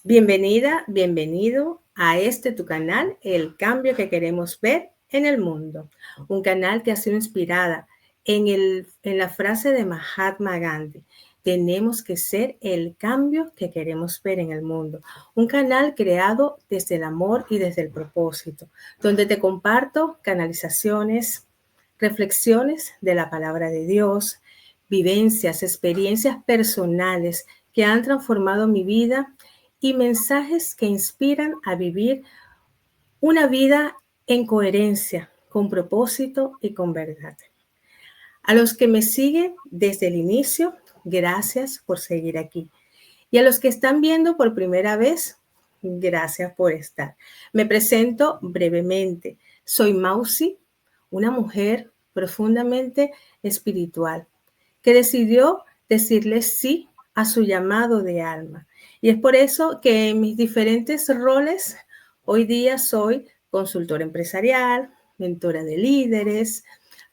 Bienvenida, bienvenido a tu canal, El Cambio que Queremos Ver en el Mundo. Un canal que ha sido inspirada en la frase de Mahatma Gandhi. Tenemos que ser el cambio que queremos ver en el mundo. Un canal creado desde el amor y desde el propósito, donde te comparto canalizaciones, reflexiones de la palabra de Dios, vivencias, experiencias personales que han transformado mi vida y mensajes que inspiran a vivir una vida en coherencia, con propósito y con verdad. A los que me siguen desde el inicio, gracias por seguir aquí. Y a los que están viendo por primera vez, gracias por estar. Me presento brevemente. Soy Mausi, una mujer profundamente espiritual que decidió decirle sí a su llamado de alma. Y es por eso que en mis diferentes roles, hoy día soy consultora empresarial, mentora de líderes,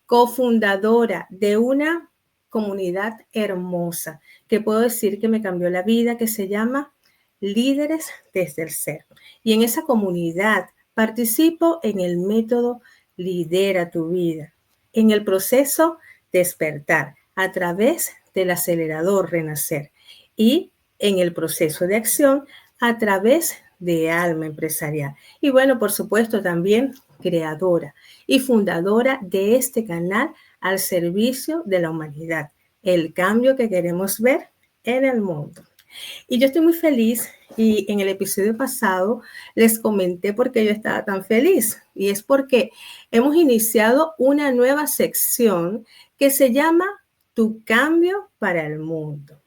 cofundadora de una comunidad hermosa que puedo decir que me cambió la vida, que se llama Líderes desde el Ser. Y en esa comunidad participo en el método Lidera tu vida, en el proceso Despertar a través del acelerador Renacer y en el proceso de acción a través de Alma Empresarial. Y bueno, por supuesto también creadora y fundadora de este canal al servicio de la humanidad, el cambio que queremos ver en el mundo. Y yo estoy muy feliz y en el episodio pasado les comenté por qué yo estaba tan feliz. Y es porque hemos iniciado una nueva sección que se llama Tu cambio para el mundo.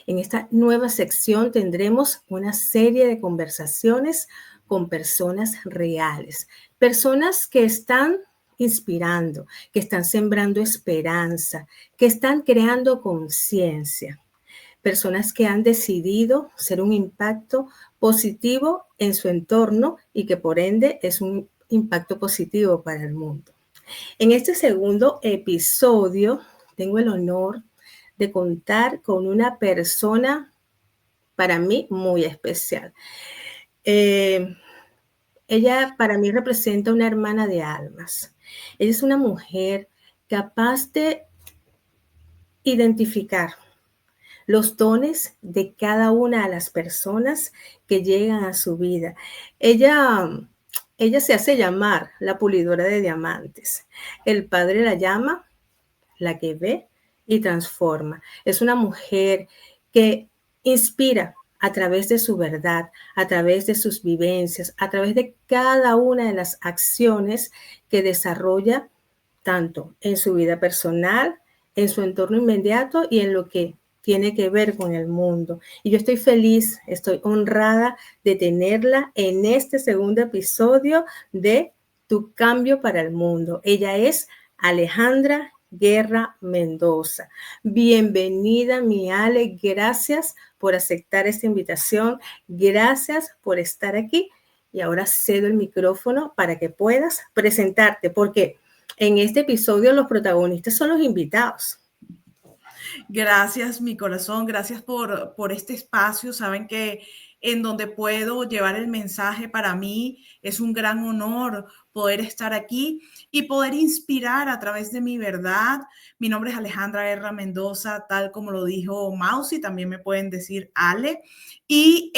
En esta nueva sección tendremos una serie de conversaciones con personas reales, personas que están inspirando, que están sembrando esperanza, que están creando conciencia, personas que han decidido ser un impacto positivo en su entorno y que por ende es un impacto positivo para el mundo. En este segundo episodio tengo el honor de contar con una persona para mí muy especial. Ella para mí representa una hermana de almas. Ella es una mujer capaz de identificar los dones de cada una de las personas que llegan a su vida. Ella se hace llamar la pulidora de diamantes. El padre la llama la que ve y transforma. Es una mujer que inspira a través de su verdad, a través de sus vivencias, a través de cada una de las acciones que desarrolla tanto en su vida personal, en su entorno inmediato y en lo que tiene que ver con el mundo. Y yo estoy feliz, estoy honrada de tenerla en este segundo episodio de Tu Cambio para el Mundo. Ella es Alejandra Guerra Mendoza. Bienvenida, mi Ale. Gracias por aceptar esta invitación. Gracias por estar aquí. Y ahora cedo el micrófono para que puedas presentarte, porque en este episodio los protagonistas son los invitados. Gracias, mi corazón, gracias por este espacio. Saben que en donde puedo llevar el mensaje para mí es un gran honor poder estar aquí y poder inspirar a través de mi verdad. Mi nombre es Alejandra Guerra Mendoza, tal como lo dijo Mausi, también me pueden decir Ale. Y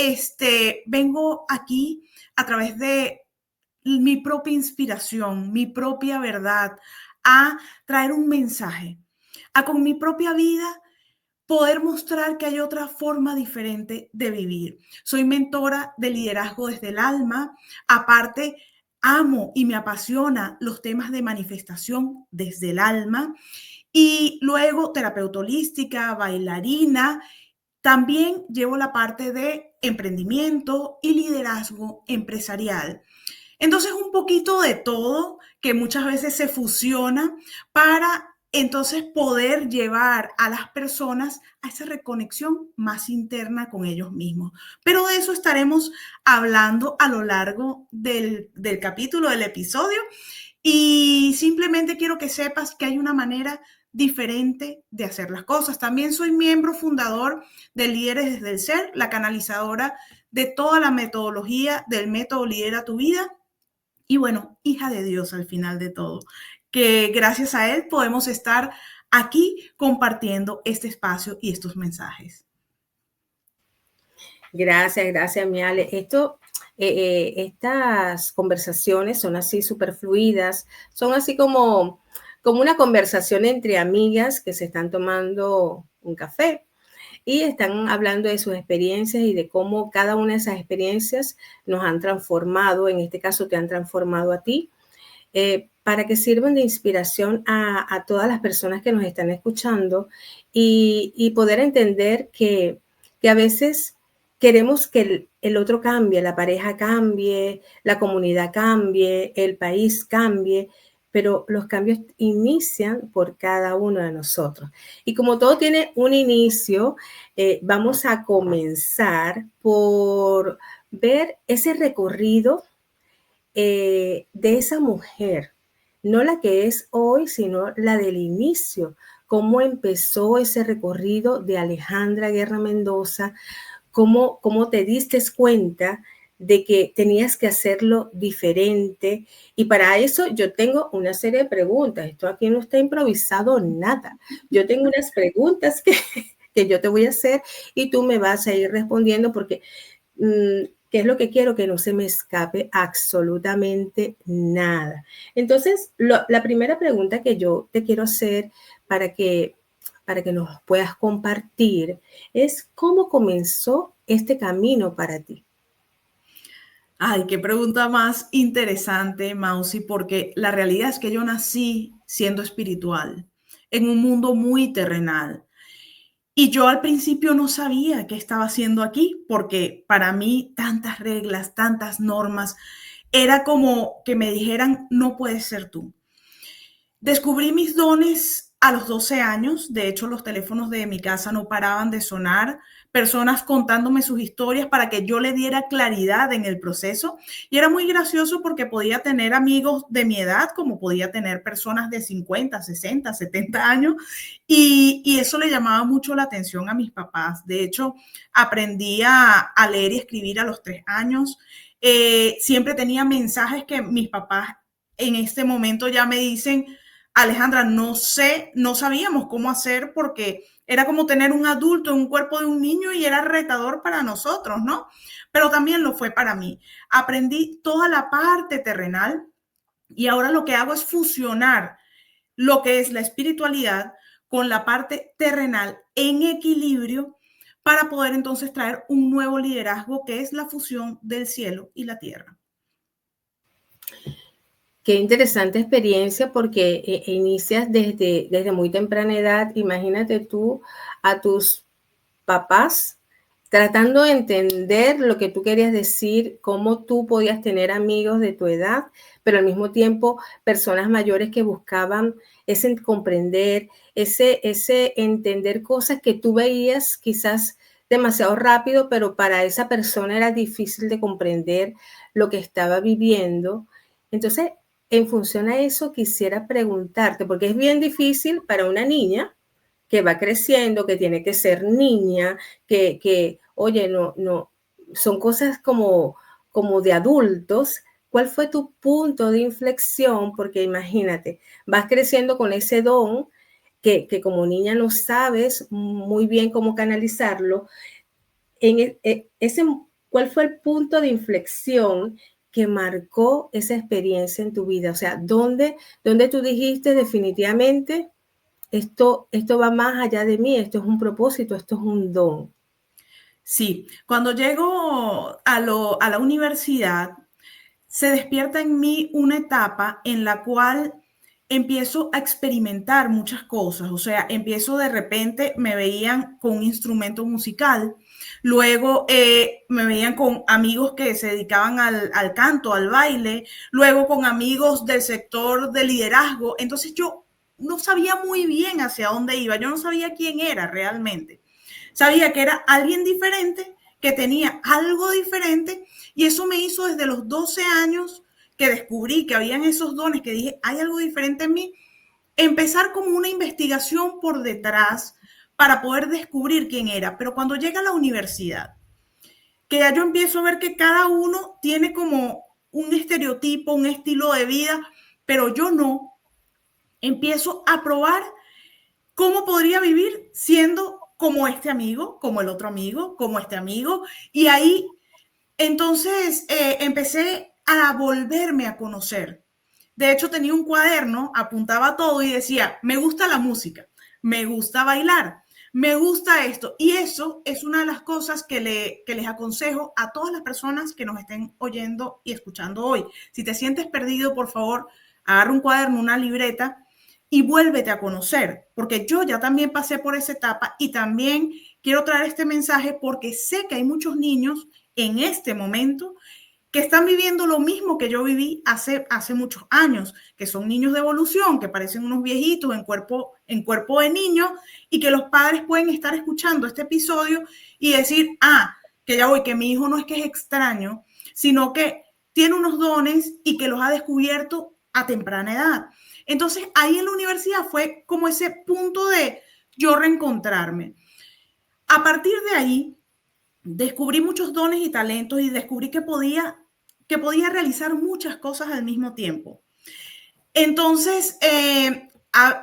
vengo aquí a través de mi propia inspiración, mi propia verdad, a traer un mensaje, a con mi propia vida poder mostrar que hay otra forma diferente de vivir. Soy mentora de liderazgo desde el alma. Aparte, amo y me apasiona los temas de manifestación desde el alma. Y luego, terapeuta holística, bailarina. También llevo la parte de emprendimiento y liderazgo empresarial. Entonces, un poquito de todo que muchas veces se fusiona para entonces poder llevar a las personas a esa reconexión más interna con ellos mismos. Pero de eso estaremos hablando a lo largo del capítulo, del episodio. Y simplemente quiero que sepas que hay una manera diferente de hacer las cosas. También soy miembro fundador de Líderes desde el Ser, la canalizadora de toda la metodología del método Lidera tu Vida. Y bueno, hija de Dios al final de todo, que gracias a él podemos estar aquí compartiendo este espacio y estos mensajes. Gracias, gracias, mi Ale. Estas conversaciones son así súper fluidas, son así como una conversación entre amigas que se están tomando un café y están hablando de sus experiencias y de cómo cada una de esas experiencias nos han transformado, en este caso te han transformado a ti, para que sirvan de inspiración a todas las personas que nos están escuchando y poder entender que a veces queremos que el otro cambie, la pareja cambie, la comunidad cambie, el país cambie, pero los cambios inician por cada uno de nosotros. Y como todo tiene un inicio, vamos a comenzar por ver ese recorrido de esa mujer, no la que es hoy, sino la del inicio, cómo empezó ese recorrido de Alejandra Guerra Mendoza, cómo te diste cuenta de que tenías que hacerlo diferente. Y para eso yo tengo una serie de preguntas. Esto aquí no está improvisado nada. Yo tengo unas preguntas que yo te voy a hacer y tú me vas a ir respondiendo porque ¿qué es lo que quiero? Que no se me escape absolutamente nada. Entonces, la primera pregunta que yo te quiero hacer para que nos puedas compartir es cómo comenzó este camino para ti. Ay, qué pregunta más interesante, Mausi, porque la realidad es que yo nací siendo espiritual, en un mundo muy terrenal. Y yo al principio no sabía qué estaba haciendo aquí, porque para mí tantas reglas, tantas normas, era como que me dijeran, no puedes ser tú. Descubrí mis dones a los 12 años. De hecho, los teléfonos de mi casa no paraban de sonar. Personas contándome sus historias para que yo le diera claridad en el proceso. Y era muy gracioso porque podía tener amigos de mi edad, como podía tener personas de 50, 60, 70 años. Y eso le llamaba mucho la atención a mis papás. De hecho, aprendí a leer y escribir a los 3 años. Siempre tenía mensajes que mis papás en este momento ya me dicen, Alejandra, no sé, no sabíamos cómo hacer porque era como tener un adulto en un cuerpo de un niño y era retador para nosotros, ¿no? Pero también lo fue para mí. Aprendí toda la parte terrenal y ahora lo que hago es fusionar lo que es la espiritualidad con la parte terrenal en equilibrio para poder entonces traer un nuevo liderazgo que es la fusión del cielo y la tierra. Qué interesante experiencia porque inicias desde muy temprana edad. Imagínate tú a tus papás tratando de entender lo que tú querías decir, cómo tú podías tener amigos de tu edad, pero al mismo tiempo personas mayores que buscaban ese comprender, ese entender cosas que tú veías quizás demasiado rápido, pero para esa persona era difícil de comprender lo que estaba viviendo. Entonces, en función a eso, quisiera preguntarte, porque es bien difícil para una niña que va creciendo, que tiene que ser niña, oye, no, son cosas como de adultos. ¿Cuál fue tu punto de inflexión? Porque imagínate, vas creciendo con ese don que como niña no sabes muy bien cómo canalizarlo. ¿Cuál fue el punto de inflexión que marcó esa experiencia en tu vida? O sea, ¿dónde tú dijiste definitivamente esto va más allá de mí, esto es un propósito, esto es un don? Sí, cuando llego a la universidad, se despierta en mí una etapa en la cual empiezo a experimentar muchas cosas, o sea, empiezo de repente, me veían con un instrumento musical, luego me veían con amigos que se dedicaban al canto, al baile, luego con amigos del sector de liderazgo, entonces yo no sabía muy bien hacia dónde iba, yo no sabía quién era realmente, sabía que era alguien diferente, que tenía algo diferente y eso me hizo desde los 12 años que descubrí que habían esos dones, que dije, hay algo diferente en mí, empezar como una investigación por detrás para poder descubrir quién era. Pero cuando llega a la universidad, que ya yo empiezo a ver que cada uno tiene como un estereotipo, un estilo de vida, pero yo no. Empiezo a probar cómo podría vivir siendo como este amigo, como el otro amigo, como este amigo. Y ahí entonces empecé a volverme a conocer. De hecho, tenía un cuaderno, apuntaba todo y decía, me gusta la música, me gusta bailar, me gusta esto. Y eso es una de las cosas que les aconsejo a todas las personas que nos estén oyendo y escuchando hoy. Si te sientes perdido, por favor, agarra un cuaderno, una libreta y vuélvete a conocer, porque yo ya también pasé por esa etapa y también quiero traer este mensaje porque sé que hay muchos niños en este momento que están viviendo lo mismo que yo viví hace muchos años, que son niños de evolución, que parecen unos viejitos en cuerpo de niños y que los padres pueden estar escuchando este episodio y decir, que ya voy, que mi hijo no es que es extraño, sino que tiene unos dones y que los ha descubierto a temprana edad. Entonces, ahí en la universidad fue como ese punto de yo reencontrarme. A partir de ahí, descubrí muchos dones y talentos y descubrí que podía realizar muchas cosas al mismo tiempo. Entonces,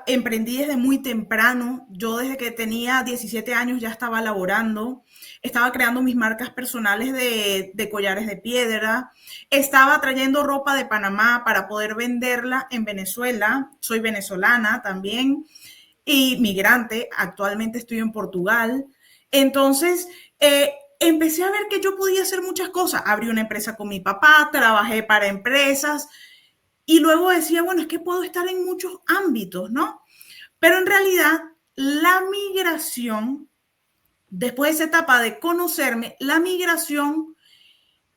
emprendí desde muy temprano. Yo desde que tenía 17 años ya estaba laborando, estaba creando mis marcas personales de collares de piedra, estaba trayendo ropa de Panamá para poder venderla en Venezuela. Soy venezolana también y migrante. Actualmente estoy en Portugal. Entonces, empecé a ver que yo podía hacer muchas cosas. Abrí una empresa con mi papá, trabajé para empresas y luego decía, bueno, es que puedo estar en muchos ámbitos, ¿no? Pero en realidad, la migración, después de esa etapa de conocerme, la migración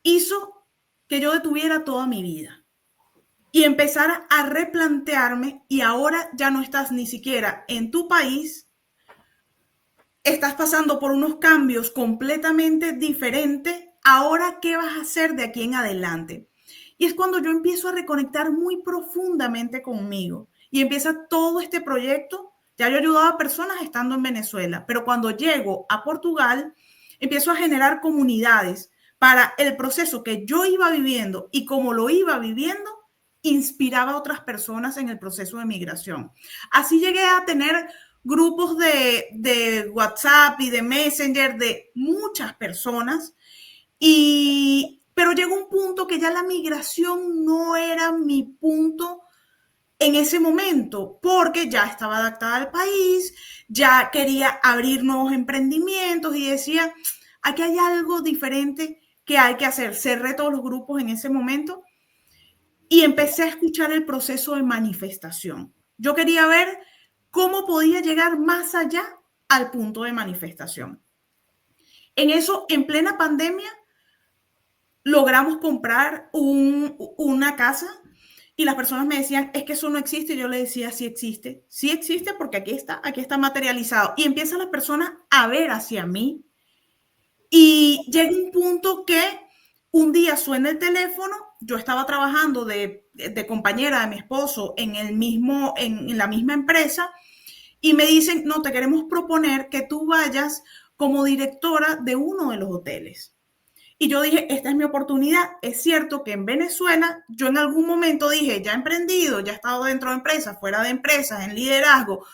hizo que yo detuviera toda mi vida y empezara a replantearme y ahora ya no estás ni siquiera en tu país, estás pasando por unos cambios completamente diferentes. Ahora, ¿qué vas a hacer de aquí en adelante? Y es cuando yo empiezo a reconectar muy profundamente conmigo y empieza todo este proyecto. Ya yo ayudaba a personas estando en Venezuela, pero cuando llego a Portugal, empiezo a generar comunidades para el proceso que yo iba viviendo y como lo iba viviendo, inspiraba a otras personas en el proceso de migración. Así llegué a tener grupos de WhatsApp y de Messenger de muchas personas, pero llegó un punto que ya la migración no era mi punto en ese momento, porque ya estaba adaptada al país, ya quería abrir nuevos emprendimientos y decía, aquí hay algo diferente que hay que hacer. Cerré todos los grupos en ese momento y empecé a escuchar el proceso de manifestación. Yo quería ver cómo podía llegar más allá al punto de manifestación. En eso, en plena pandemia, logramos comprar una casa y las personas me decían, es que eso no existe. Y yo le decía, sí existe porque aquí está materializado. Y empiezan las personas a ver hacia mí y llega un punto que un día suena el teléfono, yo estaba trabajando de compañera de mi esposo en la misma empresa y me dicen, no, te queremos proponer que tú vayas como directora de uno de los hoteles. Y yo dije, esta es mi oportunidad. Es cierto que en Venezuela yo en algún momento dije, ya he emprendido, ya he estado dentro de empresas, fuera de empresas, en liderazgo.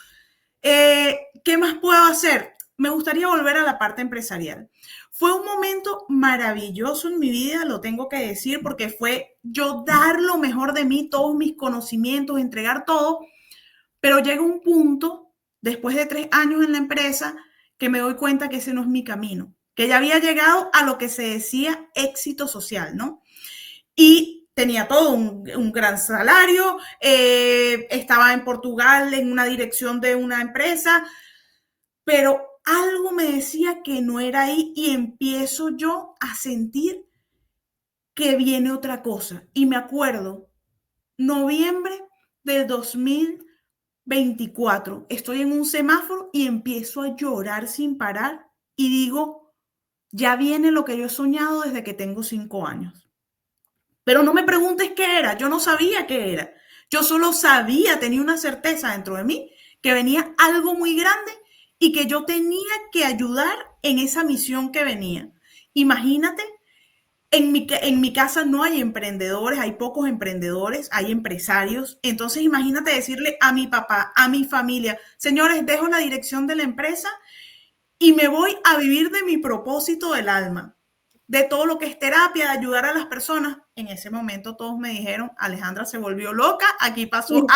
¿Qué más puedo hacer? Me gustaría volver a la parte empresarial. Fue un momento maravilloso en mi vida, lo tengo que decir, porque fue yo dar lo mejor de mí, todos mis conocimientos, entregar todo, pero llega un punto, después de 3 años en la empresa, que me doy cuenta que ese no es mi camino, que ya había llegado a lo que se decía éxito social, ¿no? Y tenía todo, un gran salario, estaba en Portugal en una dirección de una empresa, pero algo me decía que no era ahí y empiezo yo a sentir que viene otra cosa. Y me acuerdo, noviembre del 2024, estoy en un semáforo y empiezo a llorar sin parar y digo, ya viene lo que yo he soñado desde que tengo 5 años. Pero no me preguntes qué era, yo no sabía qué era. Yo solo sabía, tenía una certeza dentro de mí que venía algo muy grande y que yo tenía que ayudar en esa misión que venía. Imagínate, en mi casa no hay emprendedores, hay pocos emprendedores, hay empresarios. Entonces imagínate decirle a mi papá, a mi familia, señores, dejo la dirección de la empresa y me voy a vivir de mi propósito del alma, de todo lo que es terapia, de ayudar a las personas. En ese momento todos me dijeron, Alejandra se volvió loca, aquí pasó algo,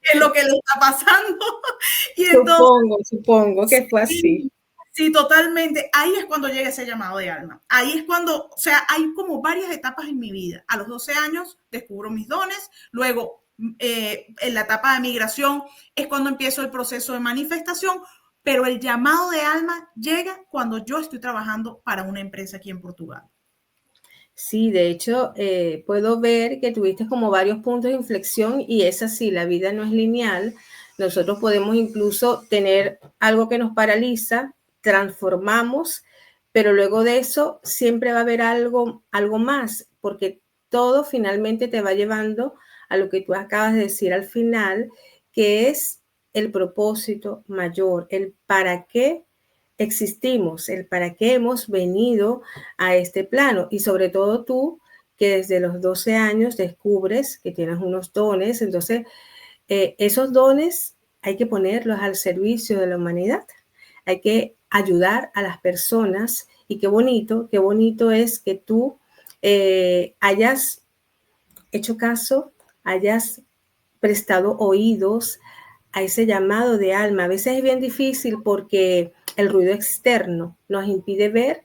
¿qué es lo que le está pasando? Y entonces, Supongo que fue así. sí, sí, totalmente. Ahí es cuando llega ese llamado de alma. Ahí es cuando, o sea, hay como varias etapas en mi vida. A los 12 años descubro mis dones, luego en la etapa de migración es cuando empiezo el proceso de manifestación, pero el llamado de alma llega cuando yo estoy trabajando para una empresa aquí en Portugal. Sí, de hecho, puedo ver que tuviste como varios puntos de inflexión y es así, la vida no es lineal. Nosotros podemos incluso tener algo que nos paraliza, transformamos, pero luego de eso siempre va a haber algo más, porque todo finalmente te va llevando a lo que tú acabas de decir al final, que es el propósito mayor, el para qué existimos, el para qué hemos venido a este plano. Y sobre todo tú, que desde los 12 años descubres que tienes unos dones, entonces esos dones hay que ponerlos al servicio de la humanidad. Hay que ayudar a las personas y qué bonito es que tú hayas hecho caso, hayas prestado oídos a ese llamado de alma. A veces es bien difícil porque el ruido externo nos impide ver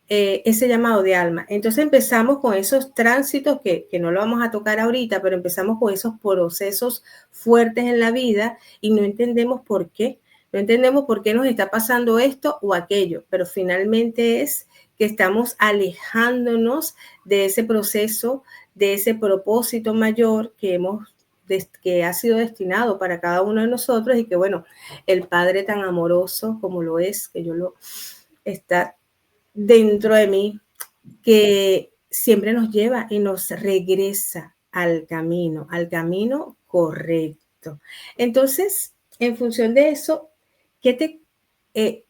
ese llamado de alma. Entonces empezamos con esos tránsitos que no lo vamos a tocar ahorita, pero empezamos con esos procesos fuertes en la vida y no entendemos por qué. No entendemos por qué nos está pasando esto o aquello, pero finalmente es que estamos alejándonos de ese proceso, de ese propósito mayor que ha sido destinado para cada uno de nosotros y que, bueno, el Padre tan amoroso como lo es, que yo lo está dentro de mí, que siempre nos lleva y nos regresa al camino correcto. Entonces, en función de eso, ¿qué te, eh,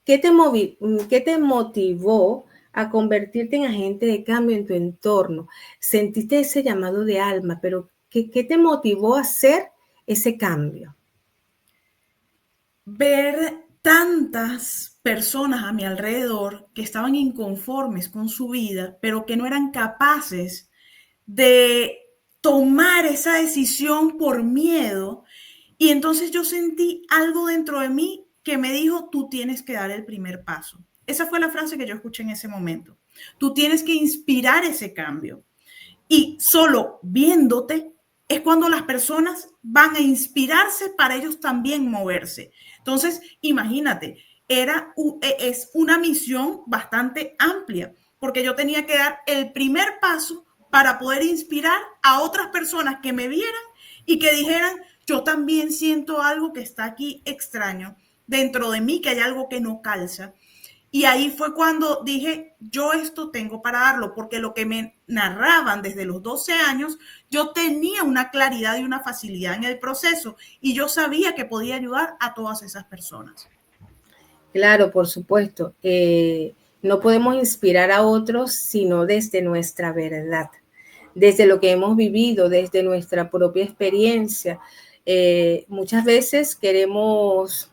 qué te motivó a convertirte en agente de cambio en tu entorno? Sentiste ese llamado de alma, pero ¿qué te motivó a hacer ese cambio? Ver tantas personas a mi alrededor que estaban inconformes con su vida, pero que no eran capaces de tomar esa decisión por miedo. Y entonces yo sentí algo dentro de mí que me dijo, tú tienes que dar el primer paso. Esa fue la frase que yo escuché en ese momento. Tú tienes que inspirar ese cambio. Y solo viéndote es cuando las personas van a inspirarse para ellos también moverse. Entonces, imagínate, es una misión bastante amplia, porque yo tenía que dar el primer paso para poder inspirar a otras personas que me vieran y que dijeran, yo también siento algo que está aquí extraño dentro de mí, que hay algo que no calza. Y ahí fue cuando dije, yo esto tengo para darlo, porque lo que me narraban desde los 12 años, yo tenía una claridad y una facilidad en el proceso y yo sabía que podía ayudar a todas esas personas. Claro, por supuesto. No podemos inspirar a otros sino desde nuestra verdad, desde lo que hemos vivido, desde nuestra propia experiencia. Muchas veces queremos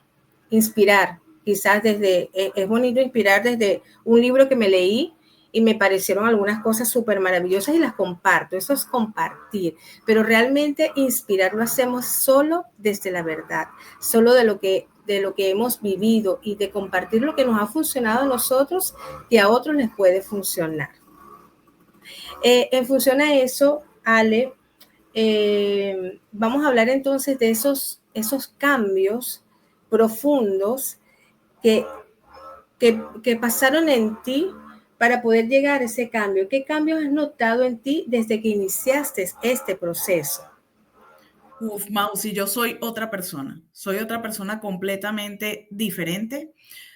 inspirar, quizás es bonito inspirar desde un libro que me leí y me parecieron algunas cosas súper maravillosas y las comparto, eso es compartir, pero realmente inspirar lo hacemos solo desde la verdad, solo de lo que hemos vivido y de compartir lo que nos ha funcionado a nosotros que a otros les puede funcionar. En función a eso, Ale, vamos a hablar entonces de esos cambios profundos que, que pasaron en ti para poder llegar a ese cambio. ¿Qué cambios has notado en ti desde que iniciaste este proceso? Uf, Mausi, yo soy otra persona completamente diferente,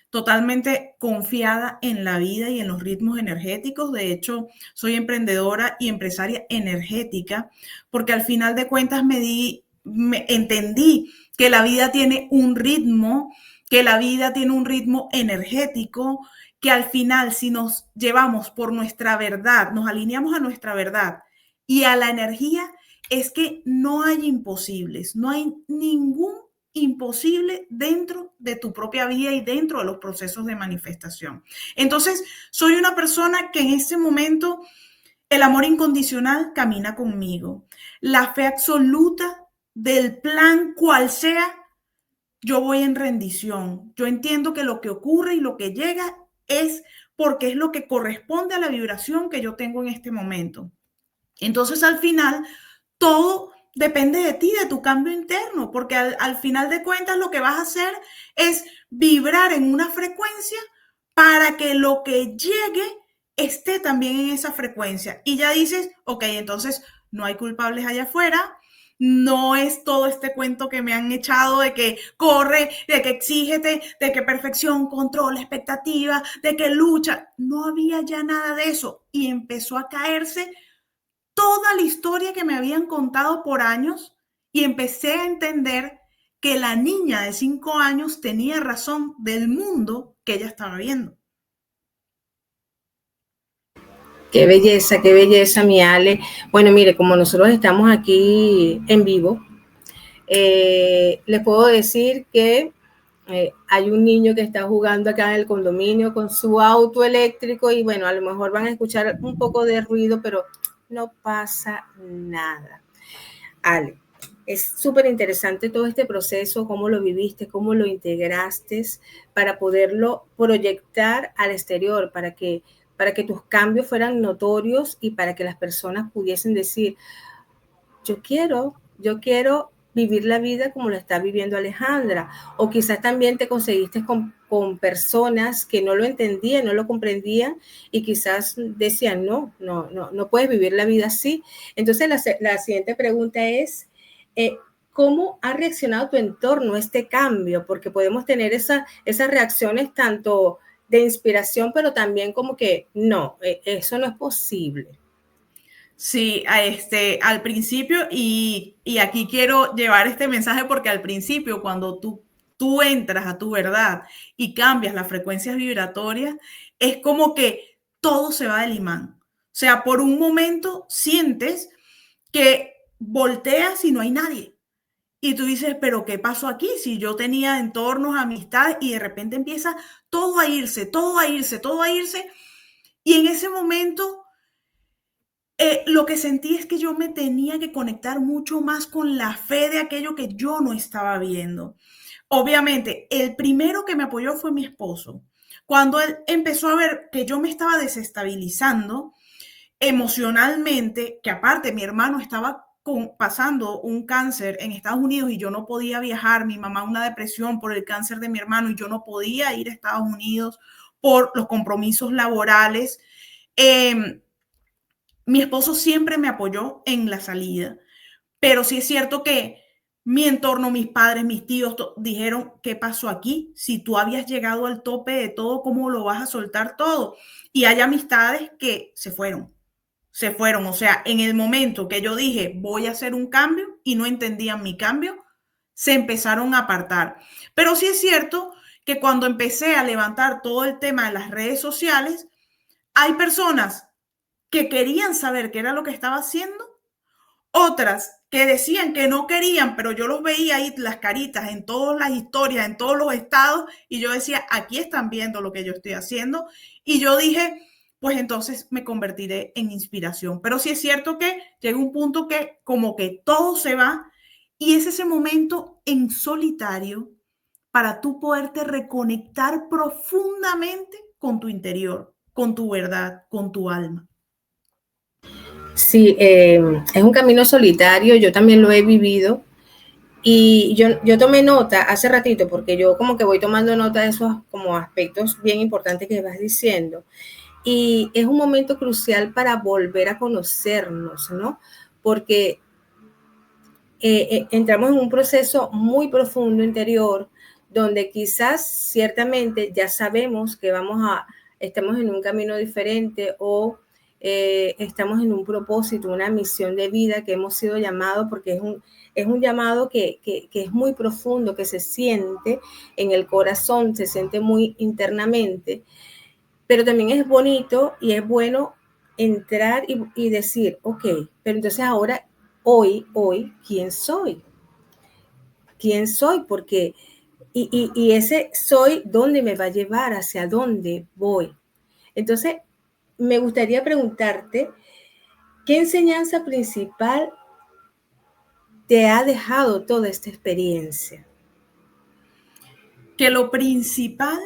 totalmente confiada en la vida y en los ritmos energéticos. De hecho, soy emprendedora y empresaria energética, porque al final de cuentas entendí que la vida tiene un ritmo, que la vida tiene un ritmo energético, que al final, si nos llevamos por nuestra verdad, nos alineamos a nuestra verdad y a la energía, es que no hay imposibles, no hay ningún imposible dentro de tu propia vida y dentro de los procesos de manifestación. Entonces, soy una persona que en este momento el amor incondicional camina conmigo. La fe absoluta del plan cual sea, yo voy en rendición. Yo entiendo que lo que ocurre y lo que llega es porque es lo que corresponde a la vibración que yo tengo en este momento. Entonces, al final, todo depende de ti, de tu cambio interno, porque al final de cuentas lo que vas a hacer es vibrar en una frecuencia para que lo que llegue esté también en esa frecuencia. Y ya dices, ok, entonces no hay culpables allá afuera, no es todo este cuento que me han echado de que corre, de que exígete, de que perfección, control, expectativa, de que lucha. No había ya nada de eso y empezó a caerse toda la historia que me habían contado por años y empecé a entender que la niña de 5 años tenía razón del mundo que ella estaba viendo. qué belleza, mi Ale. Bueno, mire, como nosotros estamos aquí en vivo, les puedo decir que hay un niño que está jugando acá en el condominio con su auto eléctrico y bueno, a lo mejor van a escuchar un poco de ruido, pero no pasa nada. Ale, es súper interesante todo este proceso, cómo lo viviste, cómo lo integraste para poderlo proyectar al exterior, para que tus cambios fueran notorios y para que las personas pudiesen decir, yo quiero vivir la vida como la está viviendo Alejandra. O quizás también te conseguiste con personas que no lo entendían, no lo comprendían y quizás decían, no puedes vivir la vida así. Entonces la siguiente pregunta es, ¿cómo ha reaccionado tu entorno a este cambio? Porque podemos tener esas reacciones tanto de inspiración, pero también como que no, eso no es posible. Sí, al principio, y aquí quiero llevar este mensaje porque al principio, cuando tú entras a tu verdad y cambias las frecuencias vibratorias, es como que todo se va del imán. O sea, por un momento sientes que volteas y no hay nadie. Y tú dices, pero ¿qué pasó aquí? Si yo tenía entornos, amistades, y de repente empieza todo a irse, todo a irse, todo a irse. Y en ese momento lo que sentí es que yo me tenía que conectar mucho más con la fe de aquello que yo no estaba viendo. Obviamente, el primero que me apoyó fue mi esposo. Cuando él empezó a ver que yo me estaba desestabilizando emocionalmente, que aparte mi hermano estaba pasando un cáncer en Estados Unidos y yo no podía viajar, mi mamá una depresión por el cáncer de mi hermano y yo no podía ir a Estados Unidos por los compromisos laborales. Mi esposo siempre me apoyó en la salida, pero sí es cierto que mi entorno, mis padres, mis tíos dijeron, ¿qué pasó aquí? Si tú habías llegado al tope de todo, ¿cómo lo vas a soltar todo? Y hay amistades que se fueron. O sea, en el momento que yo dije, voy a hacer un cambio y no entendían mi cambio, se empezaron a apartar. Pero sí es cierto que cuando empecé a levantar todo el tema de las redes sociales, hay personas que querían saber qué era lo que estaba haciendo, otras que decían que no querían, pero yo los veía ahí las caritas en todas las historias, en todos los estados, y yo decía, aquí están viendo lo que yo estoy haciendo, y yo dije, pues entonces me convertiré en inspiración. Pero sí es cierto que llega un punto que como que todo se va, y es ese momento en solitario para tú poderte reconectar profundamente con tu interior, con tu verdad, con tu alma. Sí, es un camino solitario, yo también lo he vivido y yo tomé nota hace ratito porque yo como que voy tomando nota de esos como aspectos bien importantes que vas diciendo y es un momento crucial para volver a conocernos, ¿no? Porque entramos en un proceso muy profundo interior donde quizás ciertamente ya sabemos que estamos en un camino diferente o estamos en un propósito, una misión de vida que hemos sido llamados porque es un llamado que es muy profundo, que se siente en el corazón, se siente muy internamente. pero también es bonito y es bueno entrar y decir, ok, pero entonces ahora, hoy, ¿quién soy? ¿Quién soy? Porque, y ese soy, ¿dónde me va a llevar? ¿Hacia dónde voy? Entonces, me gustaría preguntarte, ¿qué enseñanza principal te ha dejado toda esta experiencia? Que lo principal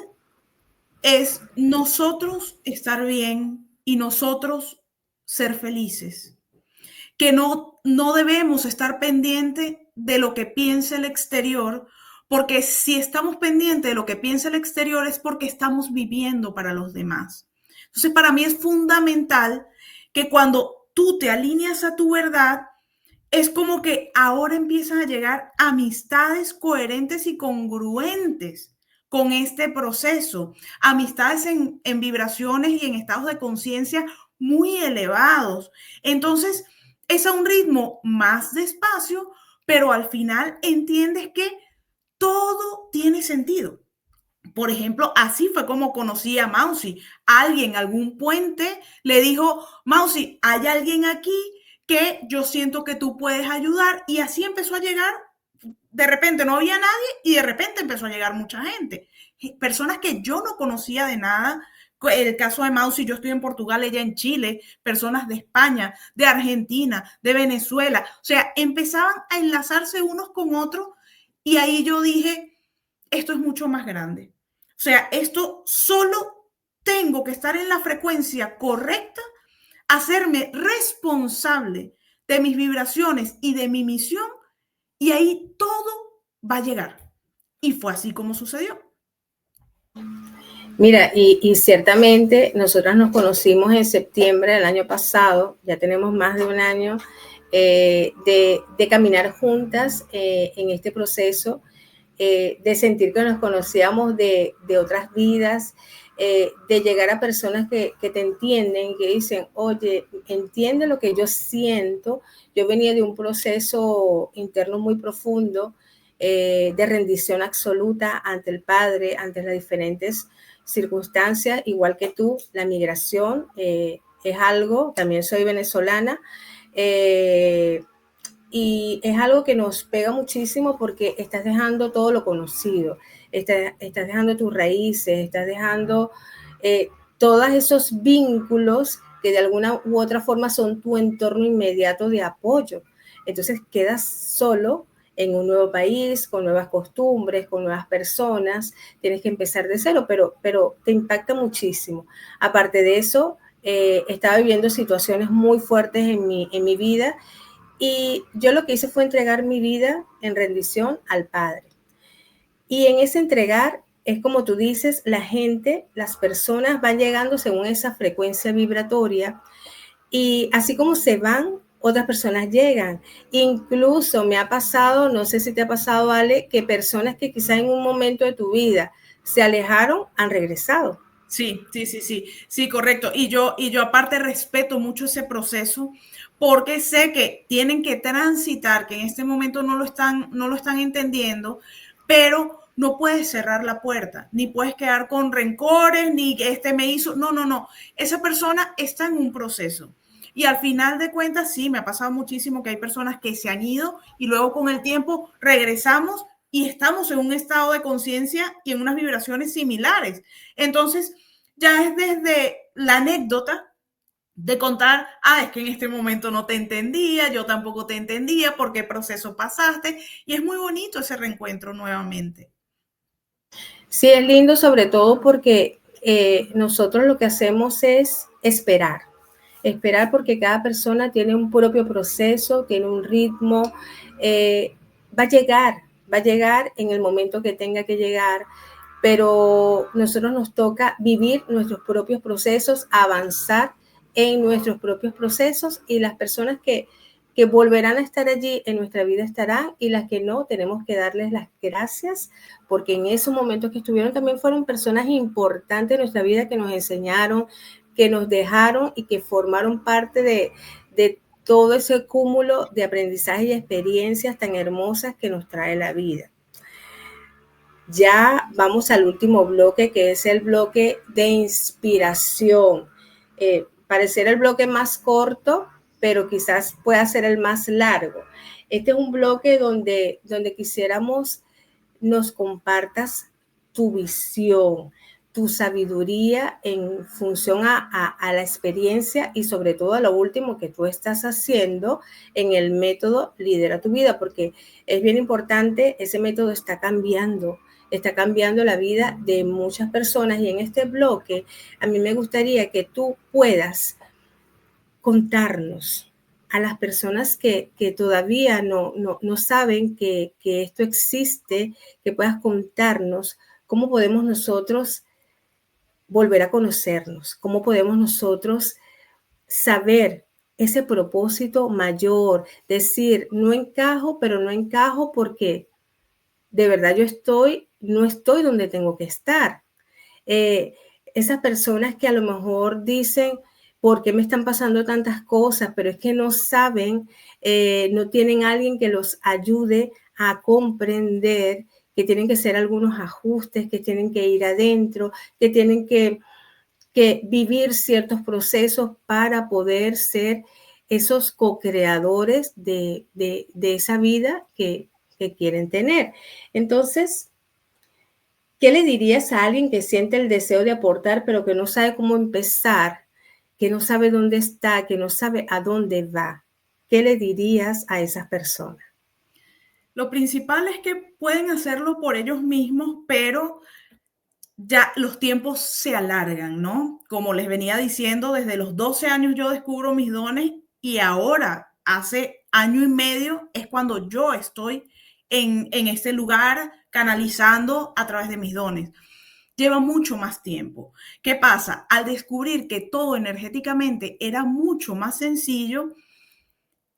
es nosotros estar bien y nosotros ser felices. Que no debemos estar pendientes de lo que piensa el exterior, porque si estamos pendientes de lo que piensa el exterior es porque estamos viviendo para los demás. Entonces, para mí es fundamental que cuando tú te alineas a tu verdad, es como que ahora empiezan a llegar amistades coherentes y congruentes con este proceso, amistades en vibraciones y en estados de conciencia muy elevados. Entonces, es a un ritmo más despacio, pero al final entiendes que todo tiene sentido. Por ejemplo, así fue como conocí a Mausi. Alguien, algún puente, le dijo, Mausi, hay alguien aquí que yo siento que tú puedes ayudar. Y así empezó a llegar. De repente no había nadie y de repente empezó a llegar mucha gente. Personas que yo no conocía de nada. El caso de Mausi, yo estoy en Portugal, ella en Chile, personas de España, de Argentina, de Venezuela. O sea, empezaban a enlazarse unos con otros y ahí yo dije, esto es mucho más grande. O sea, esto solo tengo que estar en la frecuencia correcta, hacerme responsable de mis vibraciones y de mi misión, y ahí todo va a llegar. Y fue así como sucedió. Mira, y ciertamente nosotras nos conocimos en septiembre del año pasado, ya tenemos más de un año de caminar juntas en este proceso, de sentir que nos conocíamos de otras vidas, de llegar a personas que te entienden, que dicen, oye, entiende lo que yo siento. Yo venía de un proceso interno muy profundo, de rendición absoluta ante el Padre, ante las diferentes circunstancias, igual que tú, la migración es algo, también soy venezolana, y es algo que nos pega muchísimo porque estás dejando todo lo conocido, estás dejando tus raíces, estás dejando todos esos vínculos que de alguna u otra forma son tu entorno inmediato de apoyo. Entonces quedas solo en un nuevo país, con nuevas costumbres, con nuevas personas, tienes que empezar de cero, pero te impacta muchísimo. Aparte de eso, estaba viviendo situaciones muy fuertes en mi vida y yo lo que hice fue entregar mi vida en rendición al Padre. Y en ese entregar, es como tú dices, la gente, las personas van llegando según esa frecuencia vibratoria y así como se van, otras personas llegan. Incluso me ha pasado, no sé si te ha pasado, Ale, que personas que quizá en un momento de tu vida se alejaron, han regresado. Sí, correcto. Y yo aparte respeto mucho ese proceso porque sé que tienen que transitar, que en este momento no lo están entendiendo, pero no puedes cerrar la puerta, ni puedes quedar con rencores, ni que este me hizo, no. Esa persona está en un proceso. Y al final de cuentas, sí, me ha pasado muchísimo que hay personas que se han ido y luego con el tiempo regresamos y estamos en un estado de conciencia y en unas vibraciones similares. Entonces, ya es desde la anécdota de contar, es que en este momento no te entendía, yo tampoco te entendía, por qué proceso pasaste, y es muy bonito ese reencuentro nuevamente. Sí, es lindo sobre todo porque nosotros lo que hacemos es esperar. Esperar porque cada persona tiene un propio proceso, tiene un ritmo, eh, va va a llegar en el momento que tenga que llegar, pero nosotros nos toca vivir nuestros propios procesos, avanzar en nuestros propios procesos y las personas que volverán a estar allí en nuestra vida estarán y las que no, tenemos que darles las gracias porque en esos momentos que estuvieron también fueron personas importantes en nuestra vida que nos enseñaron, que nos dejaron y que formaron parte de todo ese cúmulo de aprendizaje y experiencias tan hermosas que nos trae la vida. Ya vamos al último bloque, que es el bloque de inspiración. Parecerá el bloque más corto, pero quizás pueda ser el más largo. Este es un bloque donde quisiéramos nos compartas tu visión, tu sabiduría en función a la experiencia y sobre todo a lo último que tú estás haciendo en el método Lidera tu Vida, porque es bien importante, ese método está cambiando la vida de muchas personas y en este bloque a mí me gustaría que tú puedas contarnos a las personas que todavía no saben que esto existe, que puedas contarnos cómo podemos nosotros volver a conocernos, cómo podemos nosotros saber ese propósito mayor, decir, no encajo, pero no encajo porque de verdad no estoy donde tengo que estar. Eh, Esas personas que a lo mejor dicen, ¿por qué me están pasando tantas cosas? Pero es que no saben, no tienen alguien que los ayude a comprender que tienen que hacer algunos ajustes, que tienen que ir adentro, que tienen que vivir ciertos procesos para poder ser esos co-creadores de esa vida que quieren tener. Entonces, ¿qué le dirías a alguien que siente el deseo de aportar, pero que no sabe cómo empezar, que no sabe dónde está, que no sabe a dónde va? ¿Qué le dirías a esas personas? Lo principal es que pueden hacerlo por ellos mismos, pero ya los tiempos se alargan, ¿no? Como les venía diciendo, desde los 12 años yo descubro mis dones y ahora, hace año y medio, es cuando yo estoy en este lugar canalizando a través de mis dones. Lleva mucho más tiempo. ¿Qué pasa? Al descubrir que todo energéticamente era mucho más sencillo,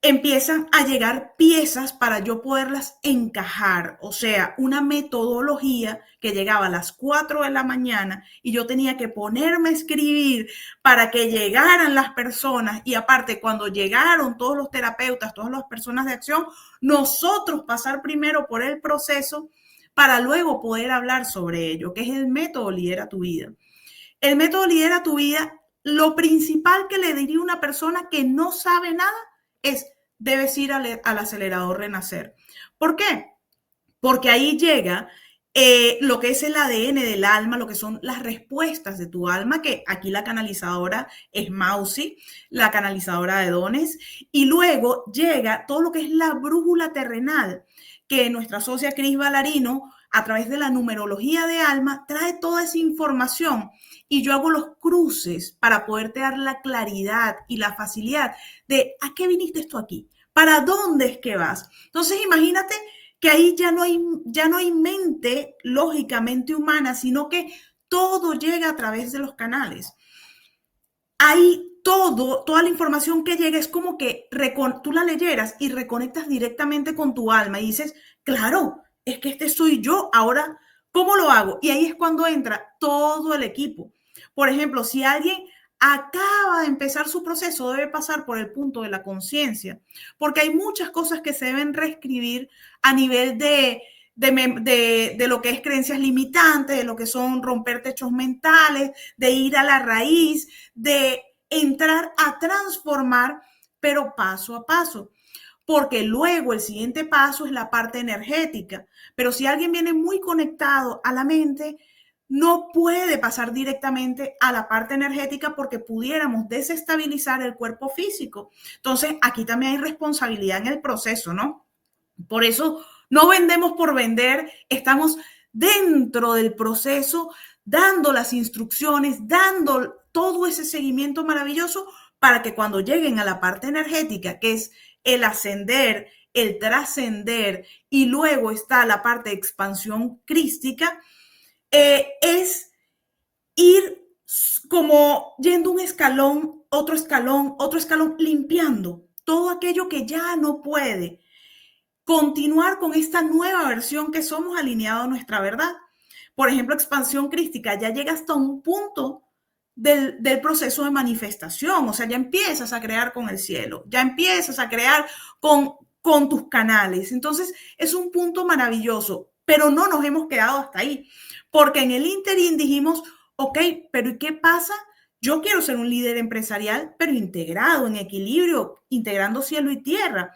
empiezan a llegar piezas para yo poderlas encajar, o sea, una metodología que llegaba a las 4 de la mañana y yo tenía que ponerme a escribir para que llegaran las personas y aparte cuando llegaron todos los terapeutas, todas las personas de acción, nosotros pasar primero por el proceso para luego poder hablar sobre ello, que es el método Lidera tu Vida. El método Lidera tu Vida, lo principal que le diría a una persona que no sabe nada es debes ir al acelerador Renacer. ¿Por qué? Porque ahí llega lo que es el ADN del alma, lo que son las respuestas de tu alma, que aquí la canalizadora es Mausi, la canalizadora de dones, y luego llega todo lo que es la brújula terrenal, que nuestra socia Cris Ballarino, a través de la numerología de alma, trae toda esa información y yo hago los cruces para poderte dar la claridad y la facilidad de a qué viniste esto aquí, para dónde es que vas. Entonces imagínate que ahí ya no hay mente lógicamente humana, sino que todo llega a través de los canales. Ahí toda la información que llega es como que tú la leyeras y reconectas directamente con tu alma y dices, claro, es que este soy yo, ahora, ¿cómo lo hago? Y ahí es cuando entra todo el equipo. Por ejemplo, si alguien acaba de empezar su proceso, debe pasar por el punto de la conciencia, porque hay muchas cosas que se deben reescribir a nivel de lo que es creencias limitantes, de lo que son romper techos mentales, de ir a la raíz, de entrar a transformar, pero paso a paso. Porque luego el siguiente paso es la parte energética. Pero si alguien viene muy conectado a la mente, no puede pasar directamente a la parte energética porque pudiéramos desestabilizar el cuerpo físico. Entonces, aquí también hay responsabilidad en el proceso, ¿no? Por eso no vendemos por vender, estamos dentro del proceso, dando las instrucciones, dando todo ese seguimiento maravilloso para que cuando lleguen a la parte energética, que es el ascender, el trascender y luego está la parte de expansión crística, es ir como yendo un escalón, otro escalón, limpiando todo aquello que ya no puede continuar con esta nueva versión que somos alineados a nuestra verdad. Por ejemplo, expansión crística ya llega hasta un punto del proceso de manifestación, o sea, ya empiezas a crear con el cielo, ya empiezas a crear con tus canales. Entonces, es un punto maravilloso. pero no nos hemos quedado hasta ahí, porque en el interín dijimos, ok, pero ¿y qué pasa? Yo quiero ser un líder empresarial, pero integrado, en equilibrio, integrando cielo y tierra.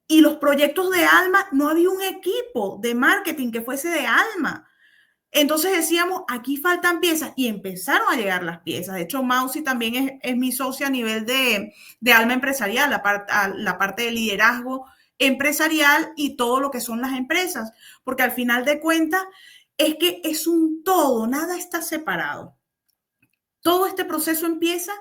Y los proyectos de Alma, no había un equipo de marketing que fuese de Alma. Entonces decíamos, aquí faltan piezas y empezaron a llegar las piezas. De hecho, Mausi también es mi socia a nivel de Alma Empresarial, la parte de liderazgo empresarial y todo lo que son las empresas. Porque al final de cuentas es que es un todo, nada está separado. Todo este proceso empieza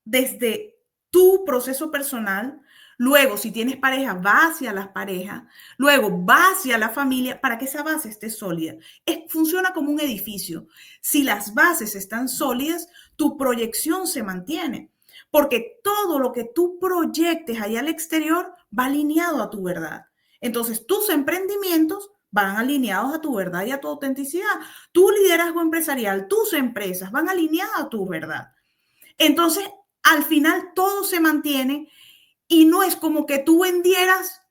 desde tu proceso personal. Luego, si tienes pareja, va hacia las parejas. Luego, va hacia la familia para que esa base esté sólida. Funciona como un edificio. Si las bases están sólidas, tu proyección se mantiene. Porque todo lo que tú proyectes allá al exterior va alineado a tu verdad. Entonces, tus emprendimientos van alineados a tu verdad y a tu autenticidad. Tu liderazgo empresarial, tus empresas van alineadas a tu verdad. Entonces, al final todo se mantiene y no es como que tú vendieras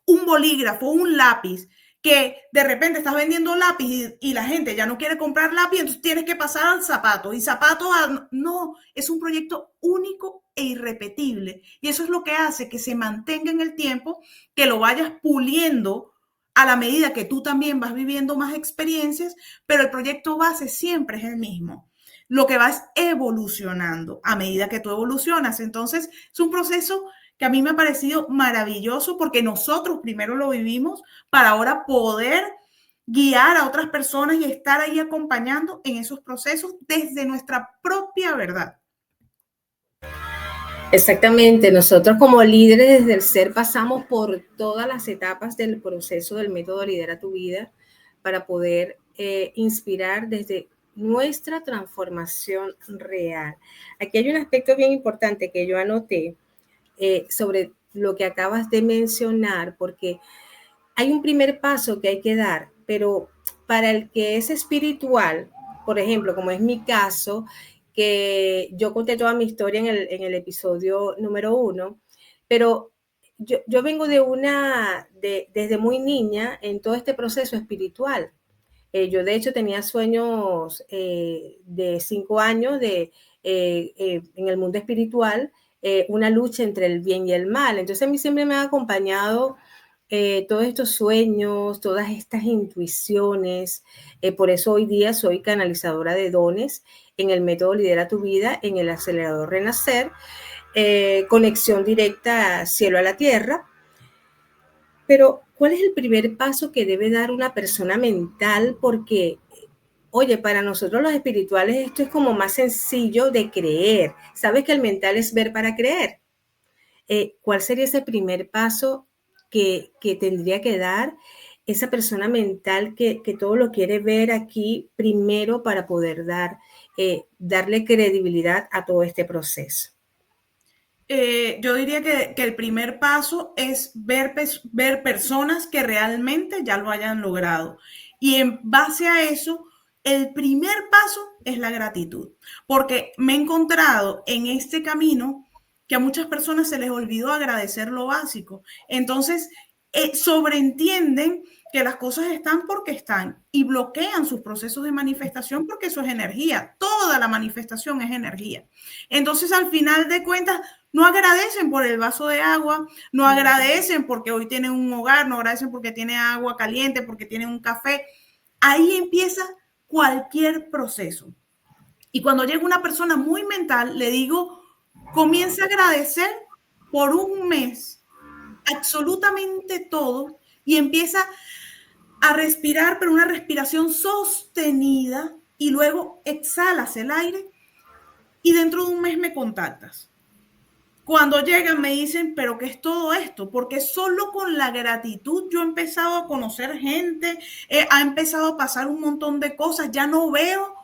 un bolígrafo, un lápiz, que de repente estás vendiendo lápiz y la gente ya no quiere comprar lápiz, entonces tienes que pasar al zapato y zapato no, es un proyecto único e irrepetible y eso es lo que hace que se mantenga en el tiempo, que lo vayas puliendo a la medida que tú también vas viviendo más experiencias, pero el proyecto base siempre es el mismo. Lo que vas evolucionando a medida que tú evolucionas. Entonces, es un proceso que a mí me ha parecido maravilloso porque nosotros primero lo vivimos para ahora poder guiar a otras personas y estar ahí acompañando en esos procesos desde nuestra propia verdad. Exactamente, nosotros como líderes desde el ser pasamos por todas las etapas del proceso del método Lidera tu Vida para poder inspirar desde nuestra transformación real. Aquí hay un aspecto bien importante que yo anoté sobre lo que acabas de mencionar, porque hay un primer paso que hay que dar, pero para el que es espiritual, por ejemplo, como es mi caso, que yo conté toda mi historia en el episodio número 1, pero yo vengo desde muy niña en todo este proceso espiritual. Yo de hecho tenía sueños de 5 años en el mundo espiritual, una lucha entre el bien y el mal. Entonces a mí siempre me ha acompañado todos estos sueños, todas estas intuiciones. Por eso hoy día soy canalizadora de dones en el método Lidera tu Vida, en el acelerador Renacer, conexión directa cielo a la tierra. Pero, ¿cuál es el primer paso que debe dar una persona mental? Porque, oye, para nosotros los espirituales esto es como más sencillo de creer. ¿Sabes que el mental es ver para creer? ¿Cuál sería ese primer paso que tendría que dar esa persona mental que todo lo quiere ver aquí primero para poder darle credibilidad a todo este proceso? Yo diría que el primer paso es ver personas que realmente ya lo hayan logrado. Y en base a eso, el primer paso es la gratitud. Porque me he encontrado en este camino que a muchas personas se les olvidó agradecer lo básico. Entonces, sobreentienden que las cosas están porque están y bloquean sus procesos de manifestación porque eso es energía. Toda la manifestación es energía. Entonces, al final de cuentas, no agradecen por el vaso de agua, no agradecen porque hoy tienen un hogar, no agradecen porque tienen agua caliente, porque tienen un café. Ahí empieza cualquier proceso. Y cuando llega una persona muy mental, le digo, comienza a agradecer por un mes absolutamente todo y empieza a respirar, pero una respiración sostenida y luego exhalas el aire y dentro de un mes me contactas. Cuando llegan me dicen, pero ¿qué es todo esto? Porque solo con la gratitud yo he empezado a conocer gente, ha empezado a pasar un montón de cosas, ya no veo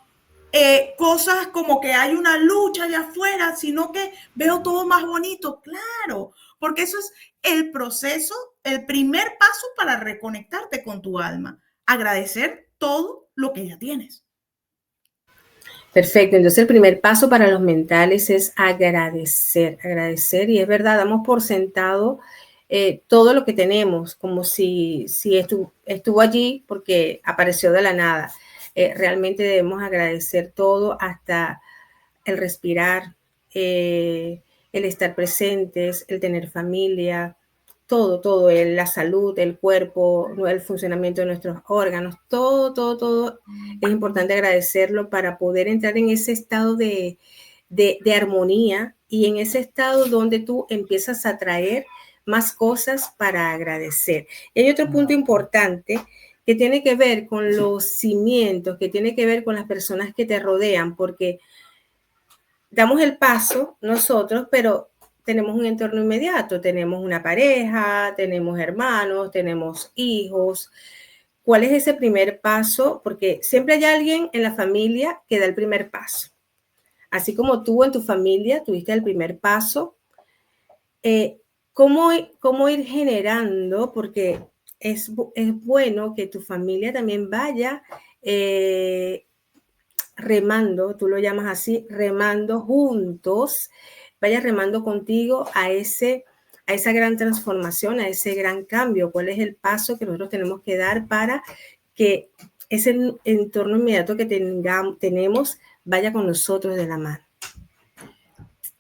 cosas como que hay una lucha allá afuera, sino que veo todo más bonito, claro, porque eso es el proceso, el primer paso para reconectarte con tu alma, agradecer todo lo que ya tienes. Perfecto, entonces el primer paso para los mentales es agradecer, agradecer, y es verdad, damos por sentado todo lo que tenemos, como si estuvo allí porque apareció de la nada. Realmente debemos agradecer todo, hasta el respirar, el estar presentes, el tener familia, todo, la salud, el cuerpo, el funcionamiento de nuestros órganos, todo es importante agradecerlo para poder entrar en ese estado de armonía, y en ese estado donde tú empiezas a traer más cosas para agradecer. Y hay otro punto importante que tiene que ver con los cimientos, que tiene que ver con las personas que te rodean, porque damos el paso nosotros, pero tenemos un entorno inmediato, tenemos una pareja, tenemos hermanos, tenemos hijos. ¿Cuál es ese primer paso? Porque siempre hay alguien en la familia que da el primer paso. Así como tú en tu familia tuviste el primer paso, ¿cómo ir generando? Porque es bueno que tu familia también vaya remando, tú lo llamas así, remando juntos, vaya remando contigo a esa gran transformación, a ese gran cambio. ¿Cuál es el paso que nosotros tenemos que dar para que ese entorno inmediato que tenemos vaya con nosotros de la mano?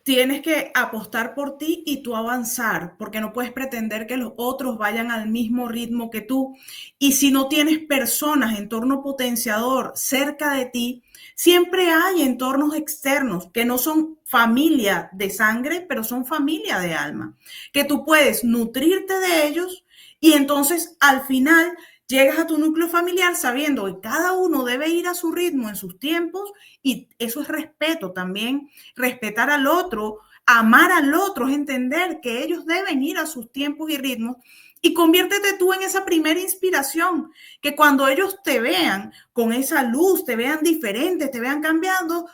Tienes que apostar por ti y tú avanzar, porque no puedes pretender que los otros vayan al mismo ritmo que tú. Y si no tienes personas, entorno potenciador cerca de ti, siempre hay entornos externos que no son familia de sangre, pero son familia de alma, que tú puedes nutrirte de ellos y entonces al final llegas a tu núcleo familiar sabiendo que cada uno debe ir a su ritmo en sus tiempos, y eso es respeto también, respetar al otro, amar al otro, es entender que ellos deben ir a sus tiempos y ritmos, y conviértete tú en esa primera inspiración, que cuando ellos te vean con esa luz, te vean diferente, te vean cambiando,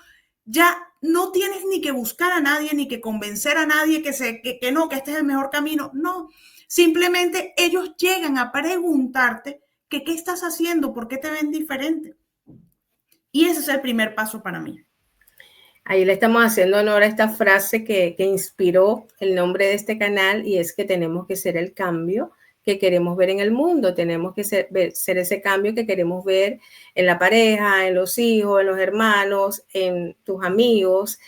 ya no tienes ni que buscar a nadie, ni que convencer a nadie que no, que este es el mejor camino. No, simplemente ellos llegan a preguntarte que qué estás haciendo, por qué te ven diferente. Y ese es el primer paso para mí. Ahí le estamos haciendo honor a esta frase que inspiró el nombre de este canal, y es que tenemos que ser el cambio que queremos ver en el mundo, tenemos que ser ese cambio que queremos ver en la pareja, en los hijos, en los hermanos, en tus amigos.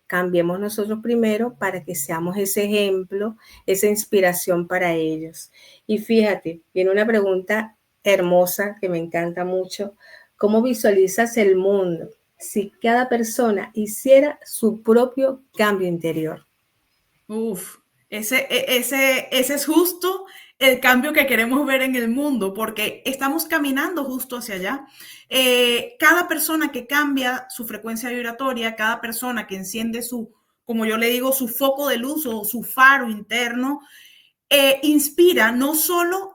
Cambiemos nosotros primero para que seamos ese ejemplo, esa inspiración para ellos. Y fíjate, viene una pregunta hermosa que me encanta mucho. ¿Cómo visualizas el mundo si cada persona hiciera su propio cambio interior? Uf, ese es justo el cambio que queremos ver en el mundo, porque estamos caminando justo hacia allá. Cada persona que cambia su frecuencia vibratoria, cada persona que enciende su, como yo le digo, su foco de luz o su faro interno, inspira no solo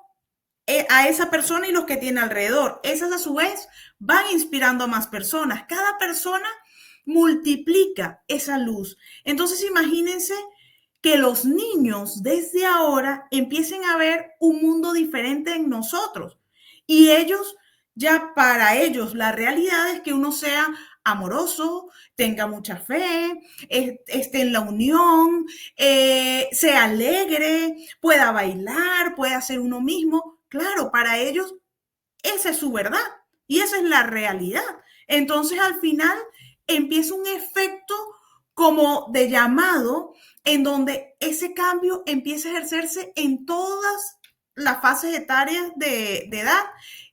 a esa persona y los que tiene alrededor. Esas a su vez van inspirando a más personas. Cada persona multiplica esa luz. Entonces imagínense que los niños desde ahora empiecen a ver un mundo diferente en nosotros, y ellos, ya para ellos la realidad es que uno sea amoroso, tenga mucha fe, esté en la unión, sea alegre, pueda bailar, pueda ser uno mismo. Claro, para ellos esa es su verdad y esa es la realidad. Entonces al final empieza un efecto como de llamado, en donde ese cambio empieza a ejercerse en todas las fases etarias de edad,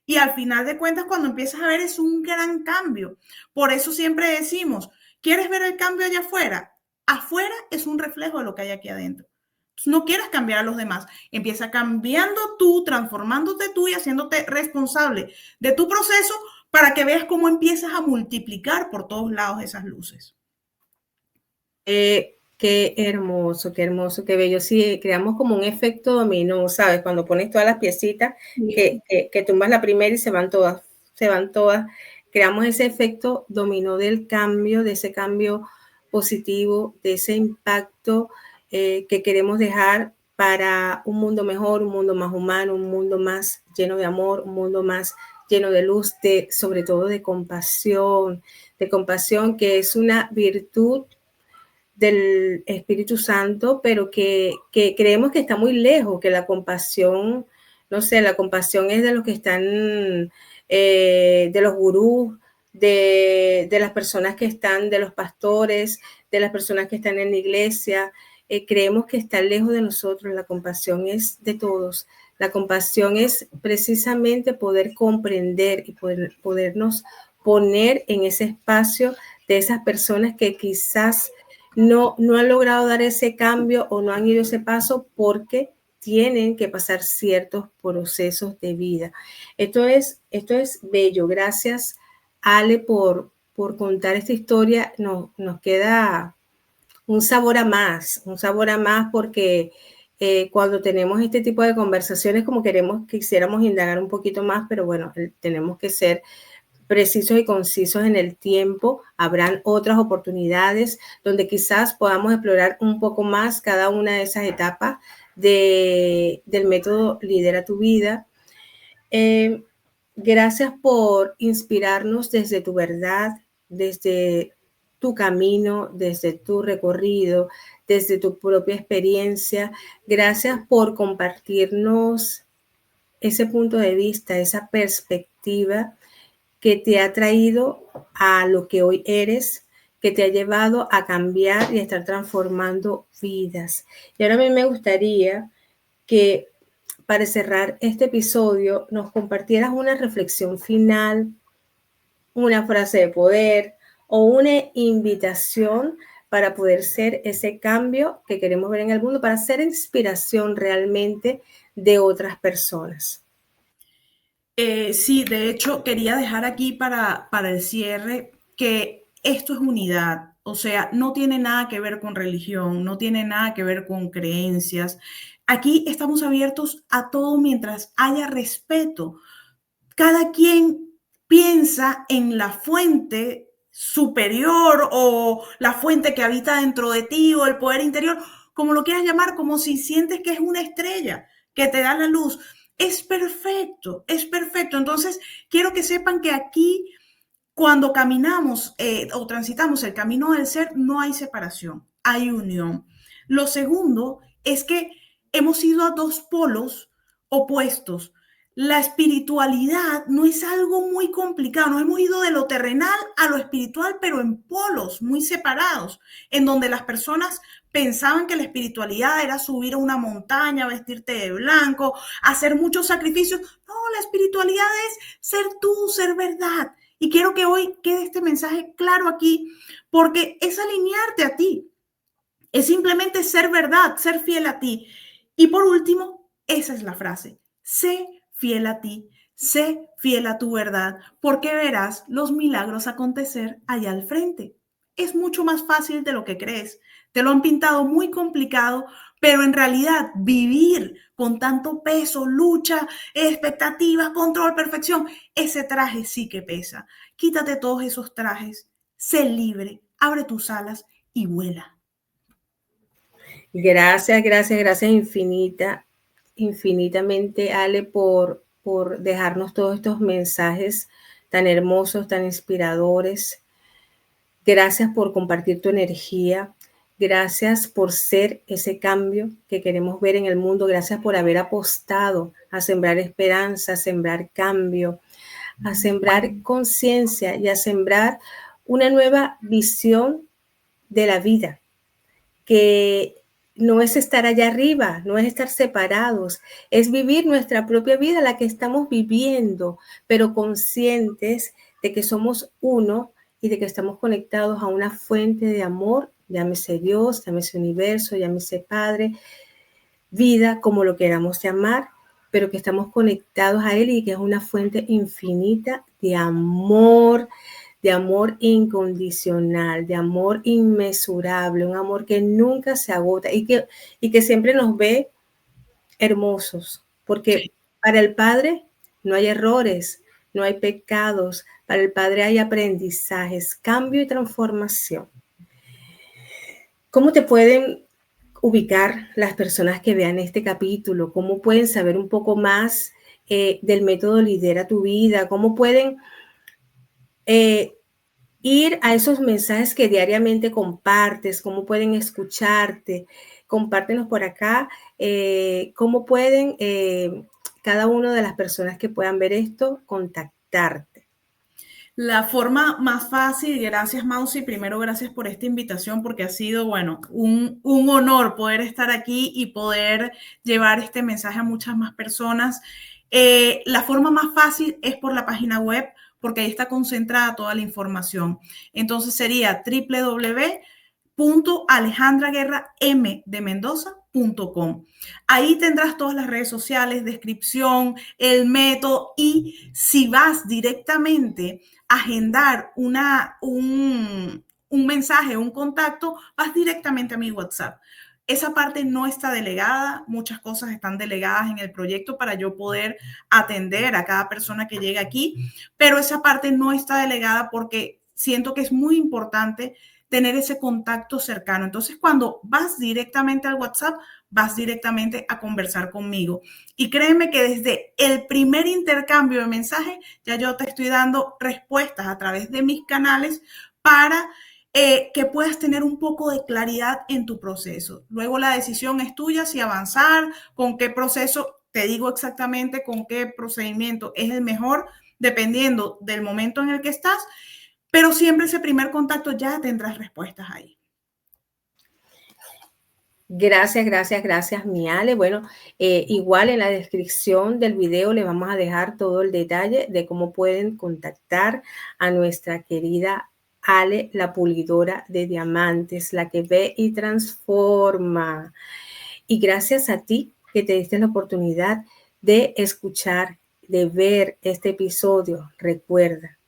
y al final de cuentas cuando empiezas a ver es un gran cambio. Por eso siempre decimos, ¿quieres ver el cambio allá afuera? Afuera es un reflejo de lo que hay aquí adentro. No quieras cambiar a los demás, empieza cambiando tú, transformándote tú y haciéndote responsable de tu proceso, para que veas cómo empiezas a multiplicar por todos lados esas luces. Qué hermoso, qué bello. Sí, creamos como un efecto dominó, ¿sabes? Cuando pones todas las piecitas, que tumbas la primera y se van todas. Creamos ese efecto dominó del cambio, de ese cambio positivo, de ese impacto que queremos dejar para un mundo mejor, un mundo más humano, un mundo más lleno de amor, un mundo más lleno de luz, sobre todo de compasión, que es una virtud del Espíritu Santo, pero que creemos que está muy lejos, que la compasión, no sé, la compasión es de los que están, de los gurús, de las personas que están, de los pastores, de las personas que están en la iglesia. Creemos que está lejos de nosotros. La compasión es de todos. La compasión es precisamente poder comprender y podernos poner en ese espacio de esas personas que quizás no han logrado dar ese cambio o no han ido ese paso porque tienen que pasar ciertos procesos de vida. Esto es bello. Gracias, Ale, por contar esta historia. Nos queda un sabor a más porque cuando tenemos este tipo de conversaciones, como quisiéramos indagar un poquito más, pero bueno, tenemos que ser precisos y concisos en el tiempo. Habrán otras oportunidades donde quizás podamos explorar un poco más cada una de esas etapas del método Lidera tu Vida. Gracias por inspirarnos desde tu verdad, desde tu camino, desde tu recorrido, desde tu propia experiencia. Gracias por compartirnos ese punto de vista, esa perspectiva que te ha traído a lo que hoy eres, que te ha llevado a cambiar y a estar transformando vidas. Y ahora a mí me gustaría que para cerrar este episodio nos compartieras una reflexión final, una frase de poder o una invitación para poder ser ese cambio que queremos ver en el mundo, para ser inspiración realmente de otras personas. Sí, de hecho, quería dejar aquí para el cierre que esto es unidad. O sea, no tiene nada que ver con religión, no tiene nada que ver con creencias. Aquí estamos abiertos a todo mientras haya respeto. Cada quien piensa en la fuente superior o la fuente que habita dentro de ti o el poder interior, como lo quieras llamar, como si sientes que es una estrella que te da la luz. Es perfecto, es perfecto. Entonces, quiero que sepan que aquí, cuando caminamos o transitamos el camino del ser, no hay separación, hay unión. Lo segundo es que hemos ido a dos polos opuestos. La espiritualidad no es algo muy complicado, nos hemos ido de lo terrenal a lo espiritual, pero en polos muy separados, en donde las personas pensaban que la espiritualidad era subir a una montaña, vestirte de blanco, hacer muchos sacrificios. No, la espiritualidad es ser tú, ser verdad. Y quiero que hoy quede este mensaje claro aquí, porque es alinearte a ti, es simplemente ser verdad, ser fiel a ti. Y por último, esa es la frase, sé fiel a ti, sé fiel a tu verdad, porque verás los milagros acontecer allá al frente. Es mucho más fácil de lo que crees. Te lo han pintado muy complicado, pero en realidad vivir con tanto peso, lucha, expectativa, control, perfección, ese traje sí que pesa. Quítate todos esos trajes, sé libre, abre tus alas y vuela. Gracias, gracias, gracias infinitamente, Ale, por dejarnos todos estos mensajes tan hermosos, tan inspiradores. Gracias por compartir tu energía. Gracias por ser ese cambio que queremos ver en el mundo. Gracias por haber apostado a sembrar esperanza, a sembrar cambio, a sembrar conciencia y a sembrar una nueva visión de la vida, que no es estar allá arriba, no es estar separados, es vivir nuestra propia vida, la que estamos viviendo, pero conscientes de que somos uno y de que estamos conectados a una fuente de amor, llámese Dios, llámese universo, llámese Padre, vida, como lo queramos llamar, pero que estamos conectados a Él y que es una fuente infinita de amor incondicional, de amor inmesurable, un amor que nunca se agota y que siempre nos ve hermosos, porque para el Padre no hay errores, no hay pecados, para el Padre hay aprendizajes, cambio y transformación. ¿Cómo te pueden ubicar las personas que vean este capítulo? ¿Cómo pueden saber un poco más del método Lidera tu Vida? ¿Cómo pueden ir a esos mensajes que diariamente compartes, cómo pueden escucharte. Compártenos por acá cómo pueden cada una de las personas que puedan ver esto contactarte. La forma más fácil, gracias Mausi, primero gracias por esta invitación porque ha sido, bueno, un honor poder estar aquí y poder llevar este mensaje a muchas más personas. La forma más fácil es por la página web porque ahí está concentrada toda la información. Entonces sería www.alejandraguerram.com. Ahí tendrás todas las redes sociales, descripción, el método y si vas directamente a agendar un mensaje, un contacto, vas directamente a mi WhatsApp. Esa parte no está delegada, muchas cosas están delegadas en el proyecto para yo poder atender a cada persona que llega aquí, pero esa parte no está delegada porque siento que es muy importante tener ese contacto cercano. Entonces, cuando vas directamente al WhatsApp, vas directamente a conversar conmigo. Y créeme que desde el primer intercambio de mensajes, ya yo te estoy dando respuestas a través de mis canales para que puedas tener un poco de claridad en tu proceso. Luego la decisión es tuya si avanzar, con qué proceso, te digo exactamente con qué procedimiento es el mejor, dependiendo del momento en el que estás, pero siempre ese primer contacto ya tendrás respuestas ahí. Gracias, gracias, gracias, mi Ale. Bueno, igual en la descripción del video le vamos a dejar todo el detalle de cómo pueden contactar a nuestra querida Ale, la pulidora de diamantes, la que ve y transforma. Y gracias a ti que te diste la oportunidad de escuchar, de ver este episodio. Recuerda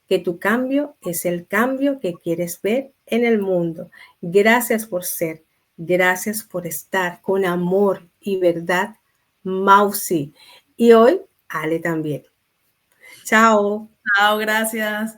que tu cambio es el cambio que quieres ver en el mundo. Gracias por ser, gracias por estar con amor y verdad, Mausi. Y hoy, Ale también. Chao. Chao, gracias.